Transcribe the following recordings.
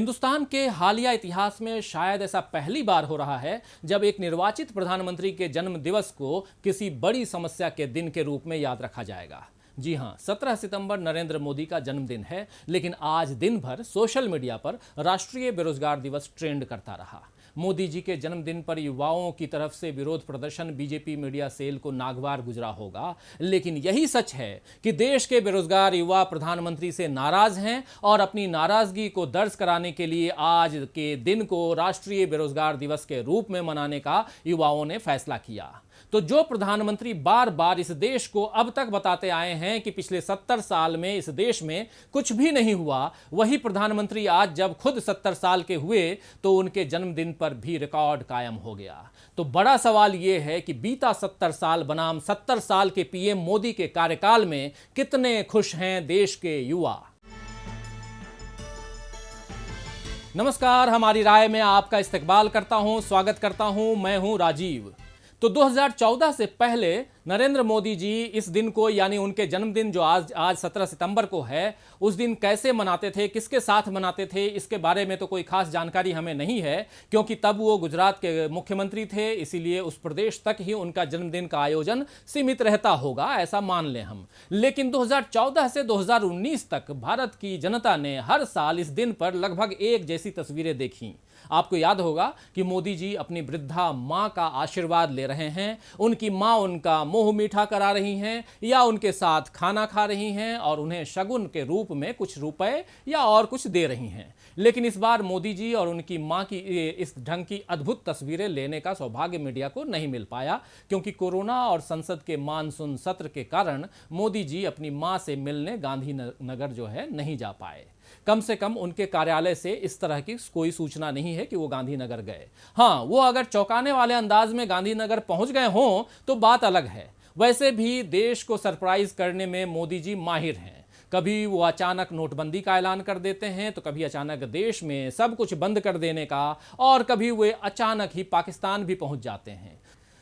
हिंदुस्तान के हालिया इतिहास में शायद ऐसा पहली बार हो रहा है जब एक निर्वाचित प्रधानमंत्री के जन्म दिवस को किसी बड़ी समस्या के दिन के रूप में याद रखा जाएगा। जी हां, 17 सितंबर नरेंद्र मोदी का जन्मदिन है, लेकिन आज दिन भर सोशल मीडिया पर राष्ट्रीय बेरोजगार दिवस ट्रेंड करता रहा। मोदी जी के जन्मदिन पर युवाओं की तरफ से विरोध प्रदर्शन बीजेपी मीडिया सेल को नागवार गुजरा होगा, लेकिन यही सच है कि देश के बेरोजगार युवा प्रधानमंत्री से नाराज हैं और अपनी नाराजगी को दर्ज कराने के लिए आज के दिन को राष्ट्रीय बेरोजगार दिवस के रूप में मनाने का युवाओं ने फैसला किया। तो जो प्रधानमंत्री बार बार इस देश को अब तक बताते आए हैं कि पिछले 70 साल में इस देश में कुछ भी नहीं हुआ, वही प्रधानमंत्री आज जब खुद 70 साल के हुए तो उनके जन्मदिन पर भी रिकॉर्ड कायम हो गया। तो बड़ा सवाल यह है कि बीता 70 साल बनाम 70 साल के पीएम मोदी के कार्यकाल में कितने खुश हैं देश के युवा। नमस्कार, हमारी राय में आपका इस्तकबाल करता हूं, स्वागत करता हूं। मैं हूं राजीव। तो 2014 से पहले नरेंद्र मोदी जी इस दिन को, यानी उनके जन्मदिन जो आज 17 सितंबर को है, उस दिन कैसे मनाते थे, किसके साथ मनाते थे, इसके बारे में तो कोई खास जानकारी हमें नहीं है, क्योंकि तब वो गुजरात के मुख्यमंत्री थे, इसीलिए उस प्रदेश तक ही उनका जन्मदिन का आयोजन सीमित रहता होगा, ऐसा मान लें हम। लेकिन 2014 से 2019 तक भारत की जनता ने हर साल इस दिन पर लगभग एक जैसी तस्वीरें देखी। आपको याद होगा कि मोदी जी अपनी वृद्धा मां का आशीर्वाद ले रहे हैं, उनकी मां उनका मुंह मीठा करा रही हैं या उनके साथ खाना खा रही हैं और उन्हें शगुन के रूप में कुछ रुपए या और कुछ दे रही हैं। लेकिन इस बार मोदी जी और उनकी मां की इस ढंग की अद्भुत तस्वीरें लेने का सौभाग्य मीडिया को नहीं मिल पाया, क्योंकि कोरोना और संसद के मानसून सत्र के कारण मोदी जी अपनी मां से मिलने गांधीनगर जो है नहीं जा पाए। कम से कम उनके कार्यालय से इस तरह की कोई सूचना नहीं है कि वो गांधीनगर गए। हाँ, वो अगर चौंकाने वाले अंदाज में गांधीनगर पहुंच गए हों तो बात अलग है। वैसे भी देश को सरप्राइज करने में मोदी जी माहिर हैं। कभी वो अचानक नोटबंदी का ऐलान कर देते हैं, तो कभी अचानक देश में सब कुछ बंद कर देने का, और कभी वे अचानक ही पाकिस्तान भी पहुंच जाते हैं।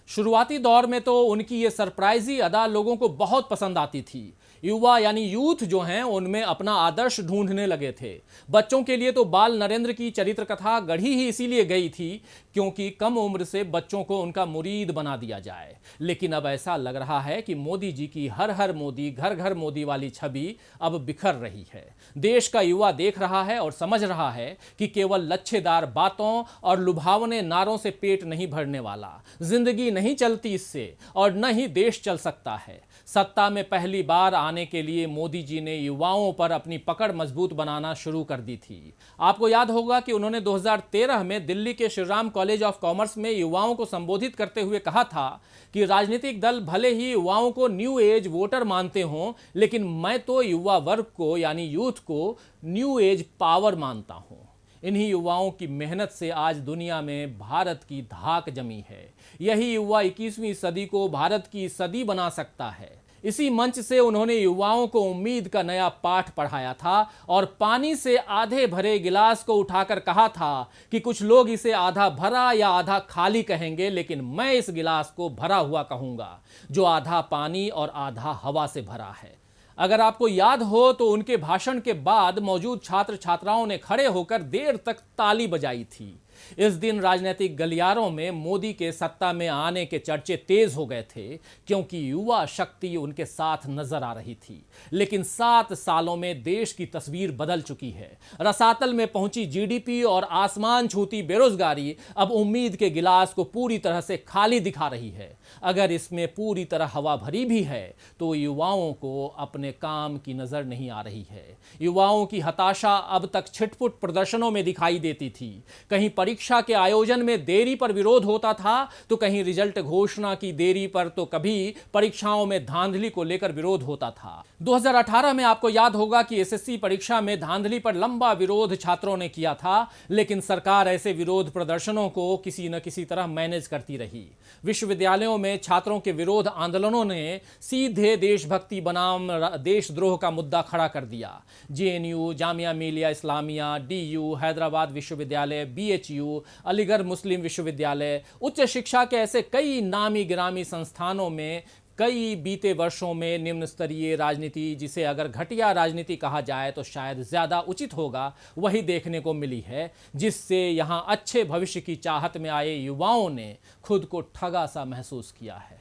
शुरुआती दौर में तो उनकी ये सरप्राइजी अदा लोगों को बहुत पसंद आती थी। युवा यानी यूथ जो हैं उनमें अपना आदर्श ढूंढने लगे थे। बच्चों के लिए तो बाल नरेंद्र की चरित्र कथा गढ़ी ही इसीलिए गई थी क्योंकि कम उम्र से बच्चों को उनका मुरीद बना दिया जाए। लेकिन अब ऐसा लग रहा है कि मोदी जी की हर हर मोदी, घर घर मोदी वाली छवि अब बिखर रही है। देश का युवा देख रहा है और समझ रहा है कि केवल लच्छेदार बातों और लुभावने नारों से पेट नहीं भरने वाला, जिंदगी नहीं चलती इससे, और न ही देश चल सकता है। सत्ता में पहली बार आने के लिए मोदी जी ने युवाओं पर अपनी पकड़ मजबूत बनाना शुरू कर दी थी। आपको याद होगा कि उन्होंने 2013 में दिल्ली के Shri Ram college of commerce में युवाओं को संबोधित करते हुए कहा था कि राजनीतिक दल भले ही युवाओं को न्यू एज वोटर मानते हों, लेकिन मैं तो युवा वर्ग को यानी यूथ को न्यू एज पावर मानता हूं। इन्हीं युवाओं की मेहनत से आज दुनिया में भारत की धाक जमी है। यही युवा 21वीं सदी को भारत की सदी बना सकता है। इसी मंच से उन्होंने युवाओं को उम्मीद का नया पाठ पढ़ाया था और पानी से आधे भरे गिलास को उठाकर कहा था कि कुछ लोग इसे आधा भरा या आधा खाली कहेंगे, लेकिन मैं इस गिलास को भरा हुआ कहूंगा, जो आधा पानी और आधा हवा से भरा है। अगर आपको याद हो तो उनके भाषण के बाद मौजूद छात्र छात्राओं ने खड़े होकर देर तक ताली बजाई थी। इस दिन राजनीतिक गलियारों में मोदी के सत्ता में आने के चर्चे तेज हो गए थे, क्योंकि युवा शक्ति उनके साथ नजर आ रही थी। लेकिन 7 सालों में देश की तस्वीर बदल चुकी है। रसातल में पहुंची जीडीपी और आसमान छूती बेरोजगारी अब उम्मीद के गिलास को पूरी तरह से खाली दिखा रही है। अगर इसमें पूरी तरह हवा भरी भी है तो युवाओं को अपने काम की नजर नहीं आ रही है। युवाओं की हताशा अब तक छिटपुट प्रदर्शनों में दिखाई देती थी। कहीं परीक्षा के आयोजन में देरी पर विरोध होता था, तो कहीं रिजल्ट घोषणा की देरी पर, तो कभी परीक्षाओं में धांधली को लेकर विरोध होता था। 2018 में आपको याद होगा कि एसएससी परीक्षा में धांधली पर लंबा विरोध छात्रों ने किया था, लेकिन सरकार ऐसे विरोध प्रदर्शनों को किसी न किसी तरह मैनेज करती रही। विश्वविद्यालयों में छात्रों के विरोध आंदोलनों ने सीधे देशभक्ति बनाम देशद्रोह का मुद्दा खड़ा कर दिया। जेएनयू, जामिया मिलिया इस्लामिया, डीयू, हैदराबाद विश्वविद्यालय, बीएचयू, अलीगढ़ मुस्लिम विश्वविद्यालय, उच्च शिक्षा के ऐसे कई नामी गिरामी संस्थानों में कई बीते वर्षों में निम्न स्तरीय राजनीति, जिसे अगर घटिया राजनीति कहा जाए तो शायद ज़्यादा उचित होगा, वही देखने को मिली है, जिससे यहाँ अच्छे भविष्य की चाहत में आए युवाओं ने खुद को ठगा सा महसूस किया है।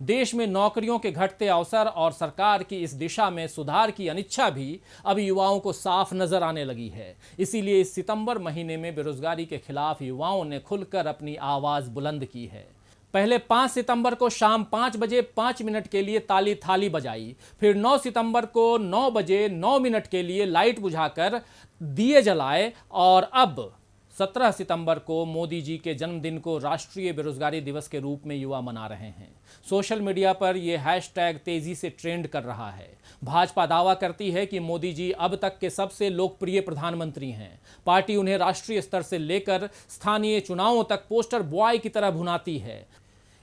देश में नौकरियों के घटते अवसर और सरकार की इस दिशा में सुधार की अनिच्छा भी अब युवाओं को साफ नजर आने लगी है। इसीलिए इस सितंबर महीने में बेरोजगारी के खिलाफ युवाओं ने खुलकर अपनी आवाज बुलंद की है। पहले 5 सितंबर को शाम 5 बजे 5 मिनट के लिए ताली थाली बजाई, फिर 9 सितंबर को 9 बजे 9 मिनट के लिए लाइट बुझाकर दिए जलाए और अब 17 सितंबर को मोदी जी के जन्मदिन को राष्ट्रीय बेरोजगारी दिवस के रूप में युवा मना रहे हैं। सोशल मीडिया पर यह हैशटैग तेजी से ट्रेंड कर रहा है। भाजपा दावा करती है कि मोदी जी अब तक के सबसे लोकप्रिय प्रधानमंत्री हैं। पार्टी उन्हें राष्ट्रीय स्तर से लेकर स्थानीय चुनावों तक पोस्टर बॉय की तरह भुनाती है।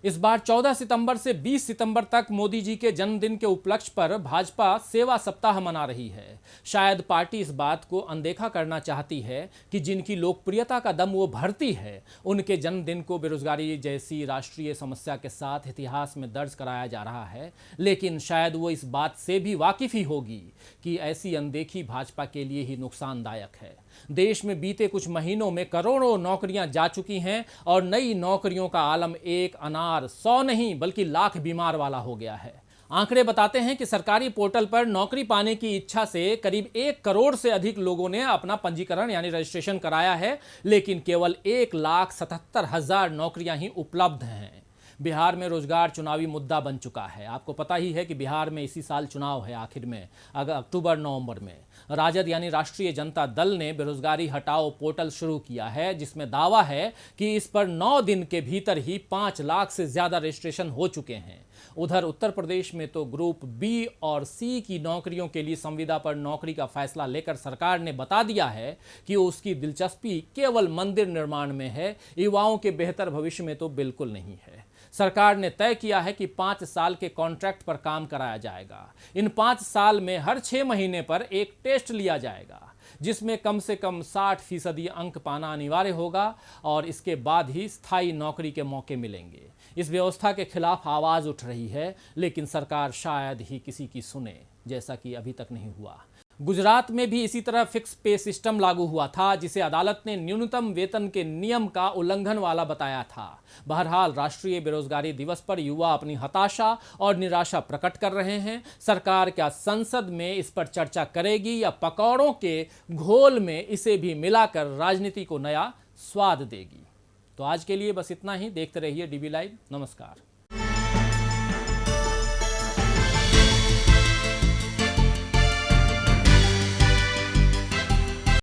इस बार 14 सितंबर से 20 सितंबर तक मोदी जी के जन्मदिन के उपलक्ष्य पर भाजपा सेवा सप्ताह मना रही है। शायद पार्टी इस बात को अनदेखा करना चाहती है कि जिनकी लोकप्रियता का दम वो भरती है, उनके जन्मदिन को बेरोजगारी जैसी राष्ट्रीय समस्या के साथ इतिहास में दर्ज कराया जा रहा है। लेकिन शायद वो इस बात से भी वाकिफ ही होगी कि ऐसी अनदेखी भाजपा के लिए ही नुकसानदायक है। देश में बीते कुछ महीनों में करोड़ों नौकरियां जा चुकी हैं और नई नौकरियों का आलम एक अनार 100 नहीं बल्कि लाख बीमार वाला हो गया है। आंकड़े बताते हैं कि सरकारी पोर्टल पर नौकरी पाने की इच्छा से करीब 1 करोड़ से अधिक लोगों ने अपना पंजीकरण यानी रजिस्ट्रेशन कराया है, लेकिन केवल 1,77,000 नौकरियां ही उपलब्ध हैं। बिहार में रोजगार चुनावी मुद्दा बन चुका है। आपको पता ही है कि बिहार में इसी साल चुनाव है, आखिर में अक्टूबर नवंबर में। राजद यानी राष्ट्रीय जनता दल ने बेरोजगारी हटाओ पोर्टल शुरू किया है, जिसमें दावा है कि इस पर 9 दिन के भीतर ही 5 लाख से ज्यादा रजिस्ट्रेशन हो चुके हैं। उधर उत्तर प्रदेश में तो ग्रुप बी और सी की नौकरियों के लिए संविदा पर नौकरी का फैसला लेकर सरकार ने बता दिया है कि उसकी दिलचस्पी केवल मंदिर निर्माण में है, युवाओं के बेहतर भविष्य में तो बिल्कुल नहीं है। सरकार ने तय किया है कि 5 साल के कॉन्ट्रैक्ट पर काम कराया जाएगा। इन 5 साल में हर 6 महीने पर एक टेस्ट लिया जाएगा, जिसमें कम से कम 60% अंक पाना अनिवार्य होगा और इसके बाद ही स्थायी नौकरी के मौके मिलेंगे। इस व्यवस्था के खिलाफ आवाज उठ रही है, लेकिन सरकार शायद ही किसी की सुने, जैसा कि अभी तक नहीं हुआ। गुजरात में भी इसी तरह फिक्स पे सिस्टम लागू हुआ था, जिसे अदालत ने न्यूनतम वेतन के नियम का उल्लंघन वाला बताया था। बहरहाल राष्ट्रीय बेरोजगारी दिवस पर युवा अपनी हताशा और निराशा प्रकट कर रहे हैं। सरकार क्या संसद में इस पर चर्चा करेगी या पकौड़ों के घोल में इसे भी मिलाकर राजनीति को नया स्वाद देगी? तो आज के लिए बस इतना ही। देखते रहिए डीबी लाइव। नमस्कार।